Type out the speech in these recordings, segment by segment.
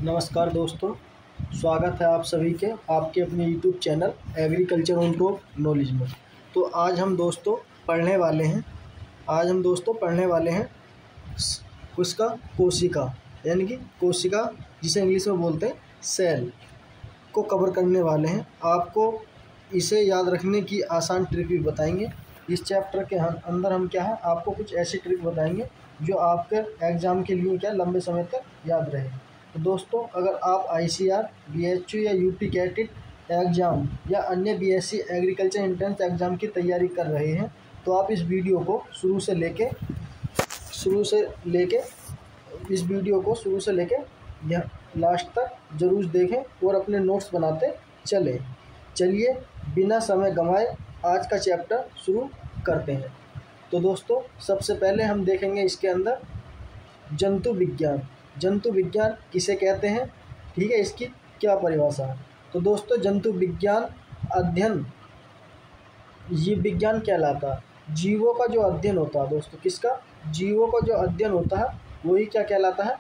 नमस्कार दोस्तों, स्वागत है आप सभी के आपके अपने YouTube channel agriculture on top knowledge में। तो आज हम दोस्तों पढ़ने वाले हैं उसका कोशिका, यानी कि कोशिका जिसे इंग्लिश में बोलते हैं सेल को कवर करने वाले हैं। आपको इसे याद रखने की आसान ट्रिक भी बताएंगे। इस चैप्टर के अंदर हम क्या है आपको कुछ ऐसी ट्रिक बताएंगे जो आपके एग्ज़ाम के लिए क्या लंबे समय तक याद रहे। तो दोस्तों, अगर आप ICAR, BHU या UP कैटेट एग्ज़ाम या अन्य BSc एग्रीकल्चर एंट्रेंस एग्ज़ाम की तैयारी कर रहे हैं तो आप इस वीडियो को शुरू से लेके लास्ट तक ज़रूर देखें और अपने नोट्स बनाते चलें। चलिए बिना समय गंवाए आज का चैप्टर शुरू करते हैं। तो दोस्तों, सबसे पहले हम देखेंगे इसके अंदर जंतु विज्ञान। जंतु विज्ञान किसे कहते हैं, ठीक है, इसकी क्या परिभाषा है। तो दोस्तों, जंतु विज्ञान अध्ययन जीव विज्ञान कहलाता है। जीवों का जो अध्ययन होता है दोस्तों, किसका, जीवों का जो अध्ययन होता है वही क्या कहलाता है,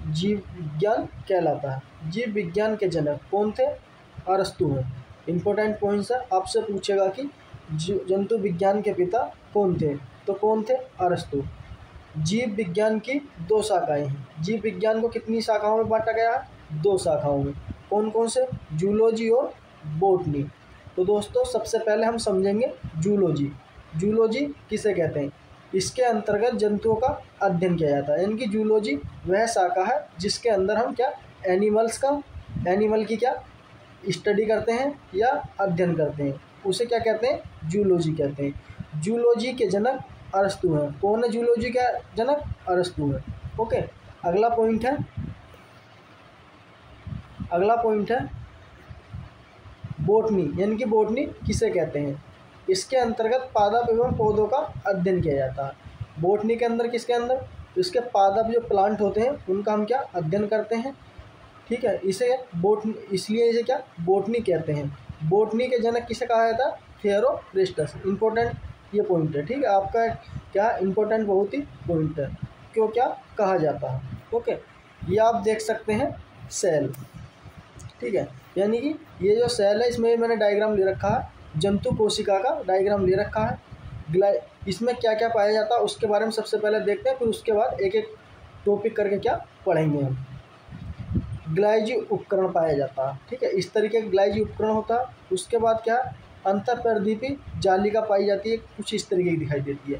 जीव विज्ञान कहलाता है। जीव विज्ञान के जनक कौन थे, अरस्तु हैं। इम्पोर्टेंट पॉइंट्स है, आपसे पूछेगा कि जंतु विज्ञान के पिता कौन थे, तो कौन थे, अरस्तु। जीव विज्ञान की 2 शाखाएं हैं। जीव विज्ञान को कितनी शाखाओं में बांटा गया है, 2 शाखाओं में। कौन कौन से, जूलॉजी और बॉटनी। तो दोस्तों, सबसे पहले हम समझेंगे जूलॉजी। जूलॉजी किसे कहते हैं, इसके अंतर्गत जंतुओं का अध्ययन किया जाता है। यानी कि जूलॉजी वह शाखा है जिसके अंदर हम क्या एनिमल की क्या स्टडी करते हैं या अध्ययन करते हैं, उसे क्या कहते हैं, जूलॉजी कहते हैं। जूलॉजी के जनक अरस्तु हैं। कौन है जूलॉजी का जनक, अरस्तु है। ओके, अगला पॉइंट है बॉटनी। यानी कि बॉटनी किसे कहते हैं, इसके अंतर्गत पादप एवं पौधों का अध्ययन किया जाता है। बॉटनी के अंदर किसके अंदर, इसके पादप जो प्लांट होते हैं उनका हम क्या अध्ययन करते हैं, ठीक है। इसलिए इसे क्या बॉटनी कहते हैं। बॉटनी के जनक किसे कहा जाता है, थियोफ्रास्टस। इंपॉर्टेंट ये पॉइंट है, ठीक है, आपका क्या इंपॉर्टेंट बहुत ही पॉइंट है, क्यों क्या कहा जाता है। ओके, ये आप देख सकते हैं सेल, ठीक है। यानी कि ये जो सेल है इसमें मैंने डायग्राम ले रखा है, जंतु कोशिका का डायग्राम ले रखा है। इसमें क्या क्या पाया जाता है उसके बारे में सबसे पहले देखते हैं, फिर उसके बाद एक एक टॉपिक करके क्या पढ़ेंगे हम। ग्लाइजी उपकरण पाया जाता है, ठीक है, इस तरीके का ग्लाइजी उपकरण होता है। उसके बाद क्या, अंतःप्रदीपी जालिका पाई जाती है, कुछ इस तरीके की दिखाई देती है।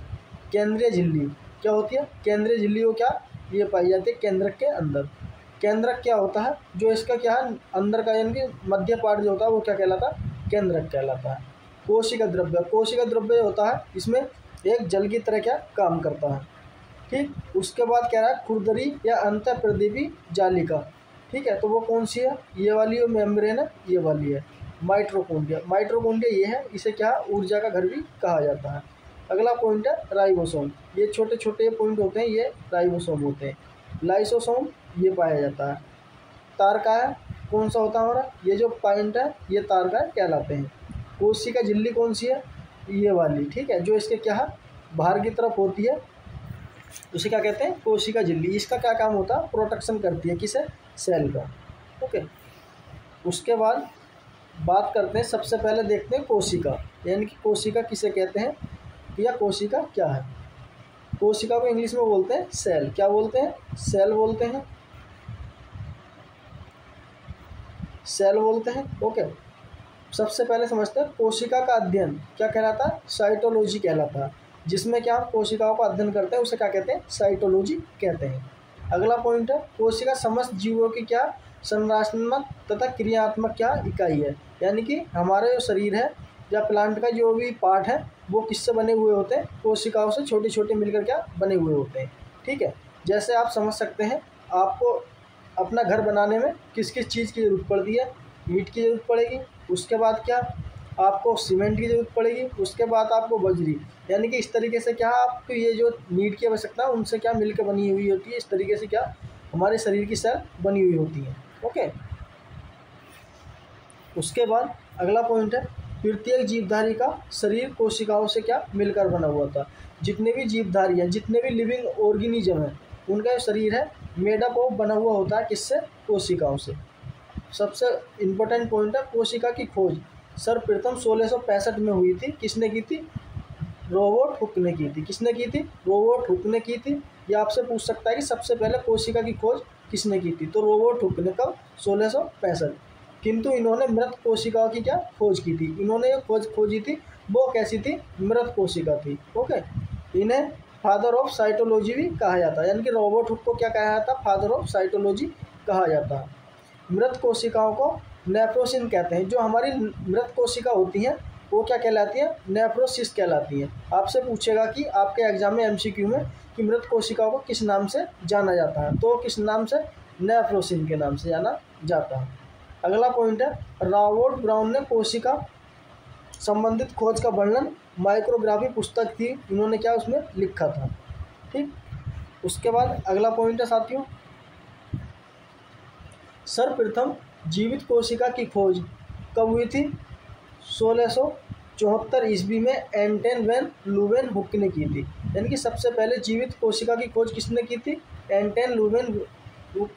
केंद्रीय झिल्ली क्या होती है, केंद्रीय झिल्ली को क्या ये पाई जाती है केंद्रक के अंदर। केंद्रक क्या होता है, जो इसका क्या है अंदर का यानी कि मध्य पार्ट जो होता है वो क्या कहलाता है, केंद्रक कहलाता है। कोशिका द्रव्य होता है, इसमें एक जल की तरह क्या काम करता है, ठीक। उसके बाद क्या है खुरदरी या अंतःप्रदीपी जालिका, ठीक है, तो वो कौन सी है, ये वाली और मेम्ब्रेन है, ये वाली है माइटोकॉन्ड्रिया ये है, इसे क्या ऊर्जा का घर भी कहा जाता है। अगला पॉइंट है राइबोसोम। ये छोटे छोटे पॉइंट होते हैं, ये राइबोसोम होते हैं। लाइसोसोम ये पाया जाता है। तारकाय कौन सा होता है हमारा, ये जो पॉइंट है ये तारकाय कहलाते हैं। कोशिका झिल्ली कौन सी है, ये वाली, ठीक है, जो इसके क्या है बाहर की तरफ होती है उसे क्या कहते हैं, कोशिका झिल्ली। इसका क्या काम होता है, प्रोटेक्शन करती है किसे, सेल का। ओके, उसके बाद बात करते हैं, सबसे पहले देखते हैं कोशिका। यानी कि कोशिका किसे कहते हैं या कोशिका क्या है। कोशिका को इंग्लिश में बोलते हैं सेल। क्या बोलते हैं, सेल बोलते हैं, सेल बोलते हैं। ओके, सबसे पहले समझते हैं कोशिका का अध्ययन क्या कहलाता है, साइटोलॉजी कहलाता है। जिसमें क्या हम कोशिकाओं का अध्ययन करते हैं उसे क्या कहते हैं, साइटोलॉजी कहते हैं। अगला पॉइंट है कोशिका समस्त जीवों की क्या संरचनात्मक तथा क्रियात्मक क्या इकाई है। यानी कि हमारे जो शरीर है या प्लांट का जो भी पार्ट है वो किससे बने हुए होते हैं, कोशिकाओं से छोटे छोटे मिलकर क्या बने हुए होते हैं, ठीक है। जैसे आप समझ सकते हैं, आपको अपना घर बनाने में किस किस चीज़ की ज़रूरत पड़ती है, ईंट की ज़रूरत पड़ेगी, उसके बाद क्या आपको सीमेंट की ज़रूरत पड़ेगी, उसके बाद आपको बजरी। यानी कि इस तरीके से क्या आपको ये जो नीड की आवश्यकता है उनसे क्या मिलकर बनी हुई होती है। इस तरीके से क्या हमारे शरीर की सेल बनी हुई होती है। ओके, उसके बाद अगला पॉइंट है प्रत्येक जीवधारी का शरीर कोशिकाओं से क्या मिलकर बना हुआ था। जितने भी जीवधारी हैं, जितने भी लिविंग ऑर्गेनिज्म हैं उनका जो शरीर है मेडअप ऑफ बना हुआ होता है किससे? कोशिकाओं से। सबसे इम्पोर्टेंट पॉइंट है कोशिका की खोज सर्वप्रथम 1665 में हुई थी। किसने की थी? रॉबर्ट हुक ने की थी। किसने की थी? रॉबर्ट हुक ने की थी। ये आपसे पूछ सकता है कि सबसे पहले कोशिका की खोज किसने की थी? तो रॉबर्ट हुक ने कब? 1665। किंतु इन्होंने मृत कोशिकाओं की क्या खोज की थी? इन्होंने जो खोज खोजी थी वो कैसी थी? मृत कोशिका थी। ओके, इन्हें फादर ऑफ साइटोलॉजी भी कहा जाता है, यानी कि रॉबर्ट हुक को क्या कहा जाता है? फादर ऑफ साइटोलॉजी कहा जाता है। मृत कोशिकाओं को नेफ्रोसिन कहते हैं। जो हमारी मृत कोशिका होती हैं वो क्या कहलाती है? नेफ्रोसिस कहलाती है। आपसे पूछेगा कि आपके एग्जाम में एमसीक्यू में कि मृत कोशिकाओं को किस नाम से जाना जाता है, तो किस नाम से? नेफ्रोसिन के नाम से जाना जाता है। अगला पॉइंट है रॉबर्ट ब्राउन ने कोशिका संबंधित खोज का वर्णन माइक्रोग्राफी पुस्तक थी, इन्होंने क्या उसमें लिखा था। ठीक, उसके बाद अगला पॉइंट है साथियों, सर्वप्रथम जीवित कोशिका की खोज कब हुई थी? 1674 ईस्वी में एंटन वैन लुवेन हुक ने की थी। यानी कि सबसे पहले जीवित कोशिका की खोज किसने की थी? एंटन लुवेन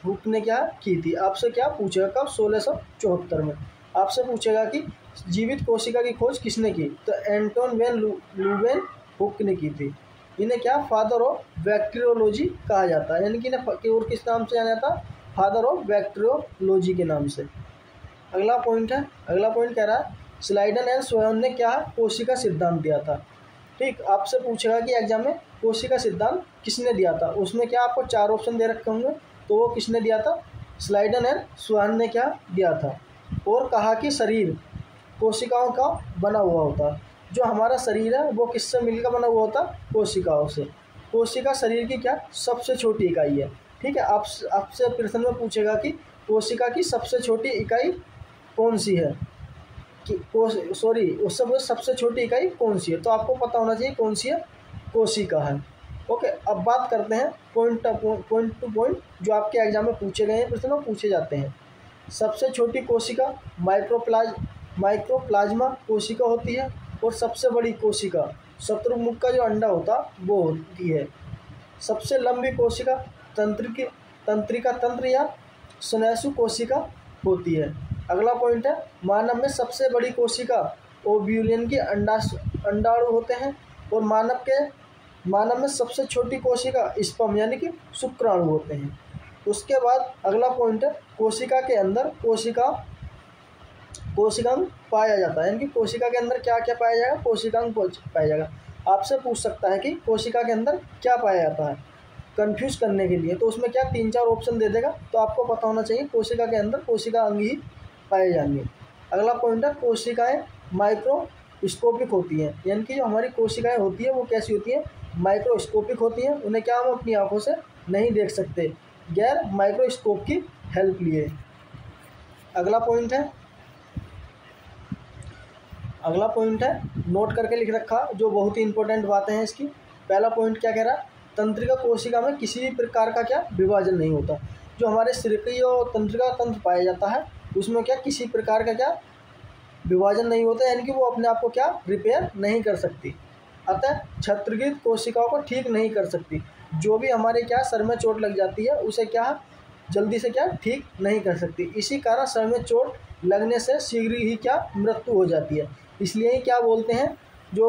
हुक ने क्या की थी? आपसे क्या पूछेगा कब? 1674 में। आपसे पूछेगा कि जीवित कोशिका की खोज किसने की? तो एंटन वैन लुवेन हुक ने की थी। इन्हें क्या? फादर ऑफ बैक्टीरियोलॉजी कहा जाता है, यानी कि इन्हें और किस नाम से जाना जाता है? फादर ऑफ बैक्टीरियोलॉजी के नाम से। अगला पॉइंट है, अगला पॉइंट कह रहा है स्लाइडन एंड स्वयं ने क्या कोशिका सिद्धांत दिया था। ठीक, आपसे पूछेगा कि एग्जाम में कोशिका सिद्धांत किसने दिया था? उसमें क्या आपको 4 ऑप्शन दे रखे होंगे, तो वो किसने दिया था? स्लाइडन एंड स्वयं ने क्या दिया था? और कहा कि शरीर कोशिकाओं का बना हुआ होता। जो हमारा शरीर है वो किससे मिलकर बना हुआ होता? कोशिकाओं से। कोशिका शरीर की क्या? सबसे छोटी इकाई है। ठीक है, आपसे प्रश्न में पूछेगा कि कोशिका की सबसे छोटी इकाई कौन सी है, कि उससे सबसे छोटी इकाई कौन सी है? तो आपको पता होना चाहिए कौन सी है? कोशिका है। ओके, अब बात करते हैं पॉइंट टू पॉइंट जो आपके एग्जाम में पूछे गए हैं, प्रश्न पूछे जाते हैं। सबसे छोटी कोशिका माइक्रोप्लाज्मा कोशिका होती है, और सबसे बड़ी कोशिका शत्रुमुख का जो अंडा होता वो होती है। सबसे लंबी कोशिका तंत्रिका तंत्र या स्नायु कोशिका होती है। अगला पॉइंट है मानव में सबसे बड़ी कोशिका ओव्यूलिन के अंडाणु होते हैं, और मानव में सबसे छोटी कोशिका स्पर्म यानी कि शुक्राणु होते हैं। उसके बाद अगला पॉइंट है कोशिका के अंदर कोशिकांग पाया जाता है, यानी कि कोशिका के अंदर क्या क्या पाया जाएगा? कोशिकांग पाया जाएगा। आपसे पूछ सकता है कि कोशिका के अंदर क्या पाया जाता है, कंफ्यूज करने के लिए, तो उसमें क्या 3-4 ऑप्शन दे देगा। तो आपको पता होना चाहिए कोशिका के अंदर कोशिका अंग ही पाए जाएंगे। अगला पॉइंट है कोशिकाएं माइक्रोस्कोपिक होती हैं, यानी कि जो हमारी कोशिकाएं होती है वो कैसी होती हैं? माइक्रोस्कोपिक होती हैं। उन्हें क्या हम अपनी आंखों से नहीं देख सकते, गैर माइक्रोस्कोप की हेल्प लिए। अगला पॉइंट है नोट करके लिख रखा, जो बहुत ही इंपॉर्टेंट बातें हैं इसकी। पहला पॉइंट क्या कह रहा है? तंत्रिका कोशिका में किसी भी प्रकार का क्या विभाजन नहीं होता। जो हमारे शरीर की जो तंत्रिका तंत्र पाया जाता है उसमें क्या किसी प्रकार का क्या विभाजन नहीं होता, यानी कि वो अपने आप को क्या रिपेयर नहीं कर सकती। अतः क्षत्रकृत कोशिकाओं को ठीक नहीं कर सकती। जो भी हमारे क्या सर में चोट लग जाती है उसे क्या जल्दी से क्या ठीक नहीं कर सकती। इसी कारण सर में चोट लगने से शीघ्र ही क्या मृत्यु हो जाती है। इसलिए ही क्या बोलते हैं जो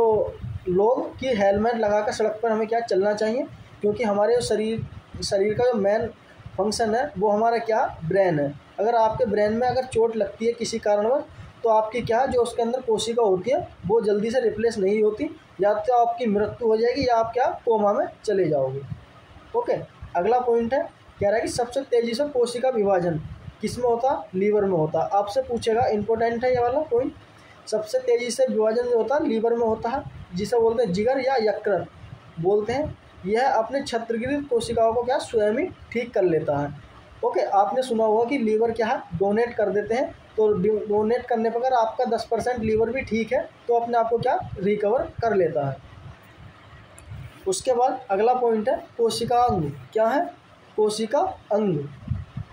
लोग कि हेलमेट लगाकर सड़क पर हमें क्या चलना चाहिए, क्योंकि हमारे जो शरीर का जो मेन फंक्शन है वो हमारा क्या ब्रेन है। अगर आपके ब्रेन में अगर चोट लगती है किसी कारणवश, तो आपकी क्या जो उसके अंदर कोशिका होती है वो जल्दी से रिप्लेस नहीं होती, या तो आपकी मृत्यु हो जाएगी या आप क्या कोमा में चले जाओगे। ओके, अगला पॉइंट है कह रहा है कि सबसे तेज़ी से कोशिका विभाजन किस में होता? लीवर में होता। आपसे पूछेगा, इंपॉर्टेंट है ये वाला पॉइंट। सबसे तेज़ी से विभाजन जो होता है लीवर में होता है, जिसे बोलते हैं जिगर या यकृत बोलते हैं। यह अपने क्षत्रकृत कोशिकाओं को क्या स्वयं ही ठीक कर लेता है। ओके, आपने सुना होगा कि लीवर क्या है डोनेट कर देते हैं, तो डोनेट करने पर अगर आपका 10% लीवर भी ठीक है तो अपने आप को क्या रिकवर कर लेता है। उसके बाद अगला पॉइंट है कोशिका अंग। क्या है? कोशिका अंग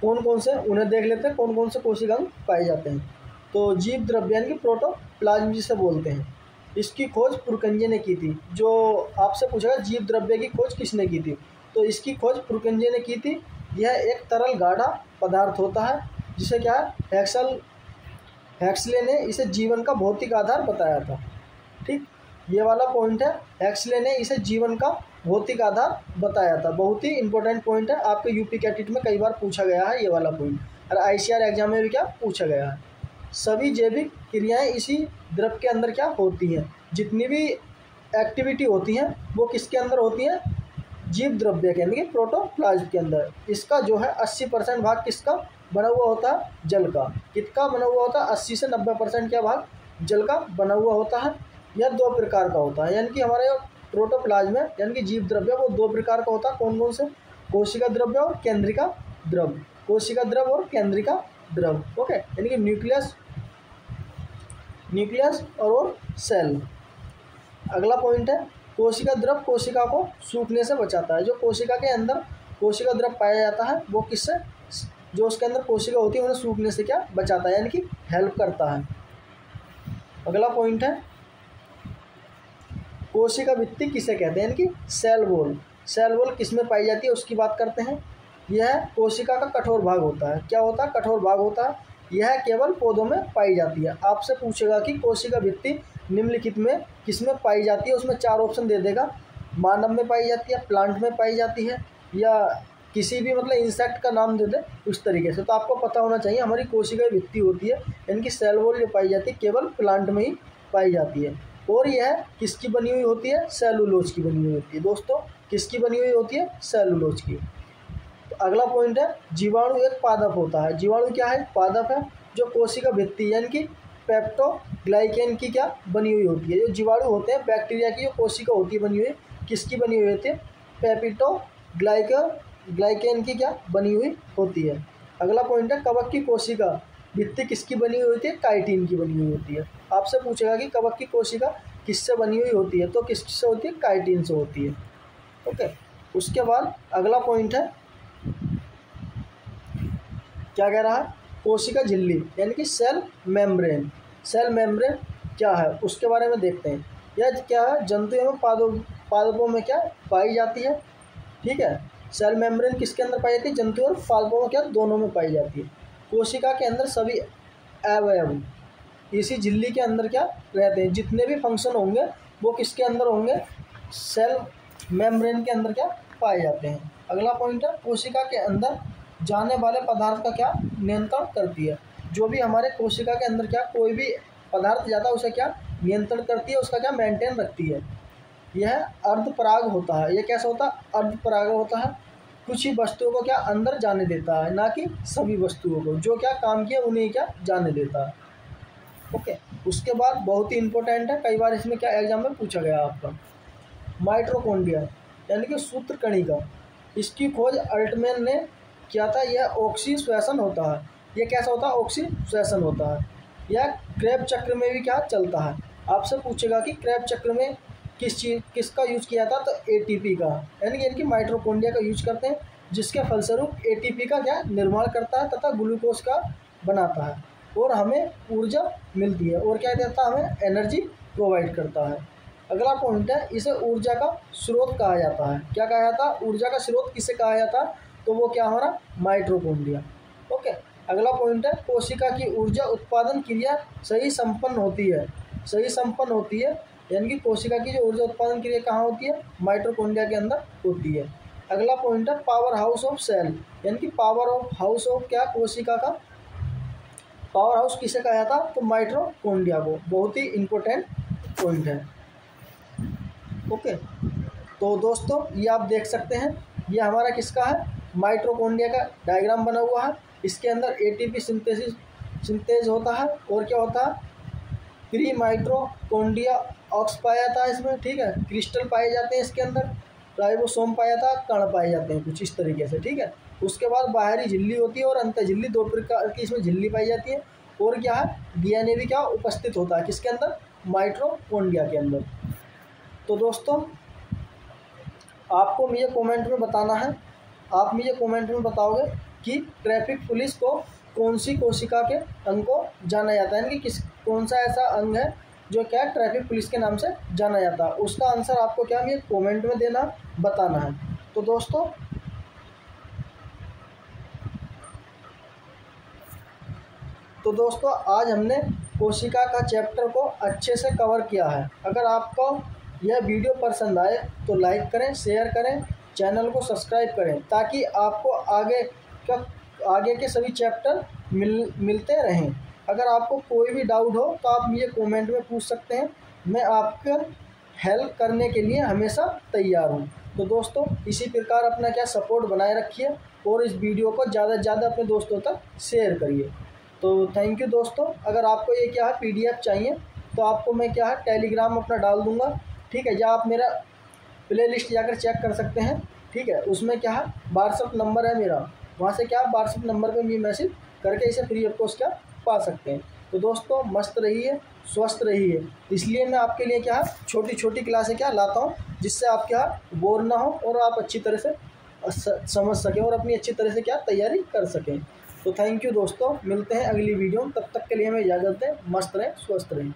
कौन कौन से, उन्हें देख लेते हैं कौन कौन से कोशिका अंग पाए जाते हैं। तो जीव द्रव्य यानी कि प्रोटोप्लाज्म जिसे बोलते हैं, इसकी खोज पुरकंजे ने की थी। जो आपसे पूछेगा जीव द्रव्य की खोज किसने की थी, तो इसकी खोज पुरकिंजे ने की थी। यह एक तरल गाढ़ा पदार्थ होता है जिसे क्या है हेक्सले ने इसे जीवन का भौतिक आधार बताया था। ठीक, ये वाला पॉइंट है, हेक्सले ने इसे जीवन का भौतिक आधार बताया था। बहुत ही इंपॉर्टेंट पॉइंट है, आपके यूपी कैटेट में कई बार पूछा गया है ये वाला पॉइंट, और आईसीआर एग्जाम में भी क्या पूछा गया है। सभी जैविक क्रियाएं इसी द्रव के अंदर क्या होती हैं, जितनी भी एक्टिविटी होती हैं वो किसके अंदर होती हैं, जीव द्रव्य के यानी कि प्रोटोप्लाज्म के अंदर। इसका जो है 80% भाग किसका बना हुआ होता है, जल का। किसका बना हुआ होता है, 80 से 90% क्या भाग जल का बना हुआ होता है। यह 2 प्रकार का होता है, यानी कि हमारे प्रोटोप्लाज्म है यानी कि जीव द्रव्य वो 2 प्रकार का होता है। कौन कौन से, कोशिका द्रव्य और केंद्रिका द्रव। कोशिका द्रव और केंद्रिका द्रव, ओके, यानी कि न्यूक्लियस और सेल। अगला पॉइंट है कोशिका द्रव कोशिका को सूखने से बचाता है। जो कोशिका के अंदर कोशिका द्रव पाया जाता है वो किससे, जो उसके अंदर कोशिका होती है उन्हें सूखने से क्या बचाता है, यानी कि हेल्प करता है। अगला पॉइंट है कोशिका भित्ति किसे कहते हैं, यानी कि सेल वॉल। सेल वॉल किस में पाई जाती है उसकी बात करते हैं। यह कोशिका का कठोर भाग होता है। क्या होता है, कठोर भाग होता है। यह केवल पौधों में पाई जाती है। आपसे पूछेगा कि कोशिका भित्ति निम्नलिखित में किस में पाई जाती है, उसमें 4 ऑप्शन दे देगा। मानव में पाई जाती है, प्लांट में पाई जाती है, या किसी भी मतलब इंसेक्ट का नाम दे दे उस तरीके से। तो आपको पता होना चाहिए हमारी कोशिका भित्ति होती है यानी कि सेल वॉल जो पाई जाती है केवल प्लांट में ही पाई जाती है। और यह किसकी बनी हुई होती है, सेलुलोज की बनी हुई होती है। दोस्तों किसकी बनी हुई होती है, सेलुलोज की। तो अगला पॉइंट है जीवाणु एक पादप होता है। जीवाणु क्या है, पादप है जो कोशिका भित्ति यानी कि पेप्टोग्लाइकेन की क्या बनी हुई होती है। जो जीवाणु होते हैं बैक्टीरिया की जो कोशिका होती है बनी हुई, किसकी बनी हुई होती है, पेप्टोग्लाइकेन की क्या बनी हुई होती है। अगला पॉइंट है कवक की कोशिका भित्ति किसकी बनी हुई होती है, काइटिन की बनी हुई होती है। आपसे पूछेगा कि कवक की कोशिका किससे बनी हुई होती है, तो किससे होती है, काइटिन से होती है, ओके। उसके बाद अगला पॉइंट है क्या कह रहा है, कोशिका झिल्ली यानी कि सेल मेम्ब्रेन। सेल मेम्ब्रेन क्या है उसके बारे में देखते हैं। यह क्या है, जंतु एवं पादपों में क्या पाई जाती है, ठीक है। सेल मेम्ब्रेन किसके अंदर पाई जाती है, जंतु और पादपों में क्या दोनों में पाई जाती है। कोशिका के अंदर सभी अवयव इसी झिल्ली के अंदर क्या रहते हैं। जितने भी फंक्शन होंगे वो किसके अंदर होंगे, सेल मेम्ब्रेन के अंदर क्या पाए जाते हैं। अगला पॉइंट है कोशिका के अंदर जाने वाले पदार्थ का क्या नियंत्रण करती है। जो भी हमारे कोशिका के अंदर क्या कोई भी पदार्थ जाता है उसे क्या नियंत्रण करती है, उसका क्या मेंटेन रखती है। यह अर्धपराग होता है। यह कैसा होता है, अर्धपराग होता है। कुछ ही वस्तुओं को क्या अंदर जाने देता है, ना कि सभी वस्तुओं को। जो क्या काम किया उन्हें क्या जाने देता है, ओके। उसके बाद बहुत ही इंपॉर्टेंट है, कई बार इसमें क्या एग्जाम में पूछा गया आपका, माइटोकॉन्ड्रिया यानी कि सूत्रकणिका। इसकी खोज अल्टमैन ने किया था। यह ऑक्सीश्वसन होता है। यह कैसा होता है, ऑक्सीश्वसन होता है। यह क्रेब चक्र में भी क्या चलता है। आपसे पूछेगा कि क्रेब चक्र में किसका यूज किया था, तो एटीपी का यानी कि माइटोकॉन्ड्रिया का यूज करते हैं, जिसके फलस्वरूप एटीपी का क्या निर्माण करता है तथा ग्लूकोज का बनाता है और हमें ऊर्जा मिलती है और क्या देता है, हमें एनर्जी प्रोवाइड करता है। अगला पॉइंट है इसे ऊर्जा का स्रोत कहा जाता है। क्या कहा जाता है, ऊर्जा का स्रोत किसे कहा जाता है, तो वो क्या हमारा माइटोकॉन्ड्रिया, ओके। अगला पॉइंट है कोशिका की ऊर्जा उत्पादन क्रिया सही संपन्न होती है। सही संपन्न होती है यानी कि कोशिका की जो ऊर्जा उत्पादन क्रिया कहाँ होती है, माइटोकॉन्ड्रिया के अंदर होती है। अगला पॉइंट है पावर हाउस ऑफ सेल यानी कि पावर ऑफ हाउस ऑफ क्या कोशिका का पावर हाउस किसे कहा जाता, तो माइटोकॉन्ड्रिया को। बहुत ही इंपॉर्टेंट पॉइंट है, ओके। तो दोस्तों ये आप देख सकते हैं, ये हमारा किसका है, माइटोकॉन्ड्रिया का डायग्राम बना हुआ है। इसके अंदर एटीपी सिंथेज होता है और क्या होता है, प्री माइटोकॉन्ड्रिया ऑक्स पाया जाता है इसमें, ठीक है। क्रिस्टल पाए जाते हैं इसके अंदर, राइबोसोम पाया जाता है, कण पाए जाते हैं कुछ इस तरीके से, ठीक है। उसके बाद बाहरी झिल्ली होती है और अंत झिल्ली, 2 प्रकार की इसमें झिल्ली पाई जाती है। और क्या है, डीएनए भी क्या उपस्थित होता है किसके अंदर, माइटोकॉन्ड्रिया के अंदर। तो दोस्तों आपको मुझे कमेंट में बताना है, आप मुझे कमेंट में बताओगे कि ट्रैफिक पुलिस को कौन सी कोशिका के अंग को जाना जाता है, यानी कि कौन सा ऐसा अंग है जो क्या ट्रैफिक पुलिस के नाम से जाना जाता है। उसका आंसर आपको क्या मुझे कमेंट में देना, बताना है। तो दोस्तों आज हमने कोशिका का चैप्टर को अच्छे से कवर किया है। अगर आपको यह वीडियो पसंद आए तो लाइक करें, शेयर करें, चैनल को सब्सक्राइब करें ताकि आपको आगे के सभी चैप्टर मिलते रहें। अगर आपको कोई भी डाउट हो तो आप मुझे कमेंट में पूछ सकते हैं, मैं आपका हेल्प करने के लिए हमेशा तैयार हूँ। तो दोस्तों इसी प्रकार अपना सपोर्ट बनाए रखिए और इस वीडियो को ज़्यादा से ज़्यादा अपने दोस्तों तक शेयर करिए। तो थैंक यू दोस्तों। अगर आपको ये PDF चाहिए तो आपको मैं टेलीग्राम अपना डाल दूँगा, ठीक है, जहाँ आप मेरा प्लेलिस्ट जाकर चेक कर सकते हैं, ठीक है। उसमें व्हाट्सअप नंबर है मेरा, वहाँ से व्हाट्सअप नंबर पे मुझे मैसेज करके इसे फ्री ऑफ कॉस्ट पा सकते हैं। तो दोस्तों मस्त रहिए, स्वस्थ रहिए। इसलिए मैं आपके लिए छोटी छोटी क्लासें लाता हूँ जिससे आप बोर ना हो और आप अच्छी तरह से समझ सकें और अपनी अच्छी तरह से तैयारी कर सकें। तो थैंक यू दोस्तों, मिलते हैं अगली वीडियो में। तब तक के लिए हमें इजाज़त दें। मस्त रहें, स्वस्थ रहें।